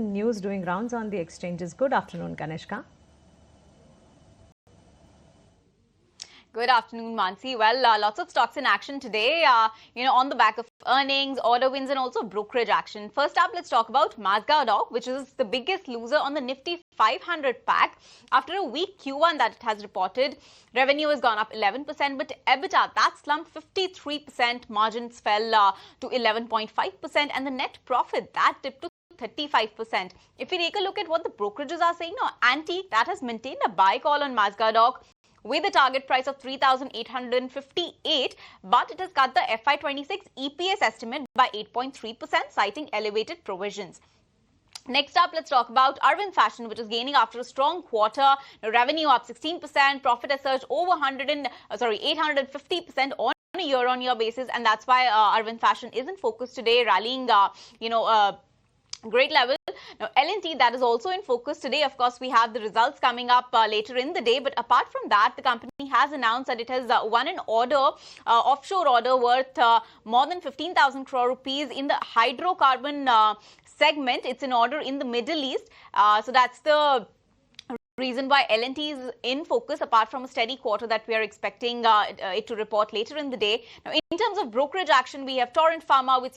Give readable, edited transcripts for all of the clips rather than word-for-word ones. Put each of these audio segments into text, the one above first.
news doing rounds on the exchanges. Good afternoon, Kanishka. Good afternoon, Mansi. Well, lots of stocks in action today, on the back of earnings, order wins, and also brokerage action. First up, let's talk about Mazagon, which is the biggest loser on the Nifty 500 pack. After a weak Q1 that it has reported, revenue has gone up 11%, but EBITDA, that slumped 53%. Margins fell to 11.5%, and the net profit, that dipped to 35%. If we take a look at what the brokerages are saying now, Antique, that has maintained a buy call on Mazagon with a target price of 3,858, but it has cut the FY26 EPS estimate by 8.3%, citing elevated provisions. Next up, let's talk about Arvind Fashion, which is gaining after a strong quarter. Revenue up 16%, profit has surged over 850% on a year-on-year basis, and that's why Arvind Fashion is in focus today, rallying, great level. Now, L&T, that is also in focus today. Of course, we have the results coming up later in the day. But apart from that, the company has announced that it has won an order, offshore order worth more than 15,000 crore rupees in the hydrocarbon segment. It's an order in the Middle East. So that's the reason why L&T is in focus, apart from a steady quarter that we are expecting it to report later in the day. Now, in terms of brokerage action, we have Torrent Pharma, which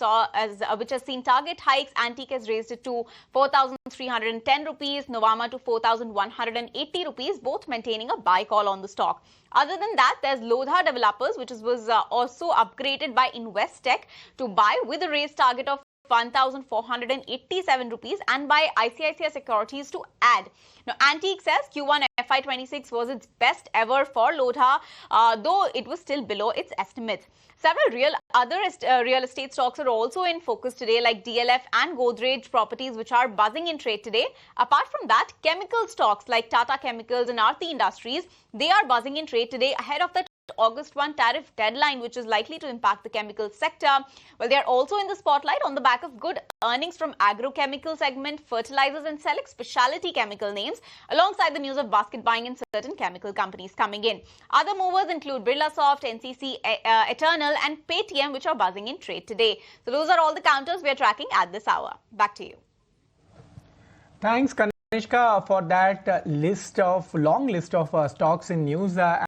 has seen target hikes. Antique has raised it to 4,310 rupees, Novama to 4,180 rupees, both maintaining a buy call on the stock. Other than that, there's Lodha Developers, which was also upgraded by Investec to buy with a raise target of 1,487 rupees, and by ICICI Securities to add. Now, Antique says Q1 FY26 was its best ever for Lodha, though it was still below its estimates. Several other real estate stocks are also in focus today, like DLF and Godrej Properties, which are buzzing in trade today. Apart from that, chemical stocks like Tata Chemicals and Aarti Industries, they are buzzing in trade today ahead of the August 1 tariff deadline, which is likely to impact the chemical sector. Well, they are also in the spotlight on the back of good earnings from agrochemical segment, fertilizers and select specialty chemical names, alongside the news of basket buying in certain chemical companies coming in. Other movers include Birlasoft, NCC, Eternal and Paytm, which are buzzing in trade today. So those are all the counters we are tracking at this hour. Back to you. Thanks, Kanishka, for that long list of stocks in news.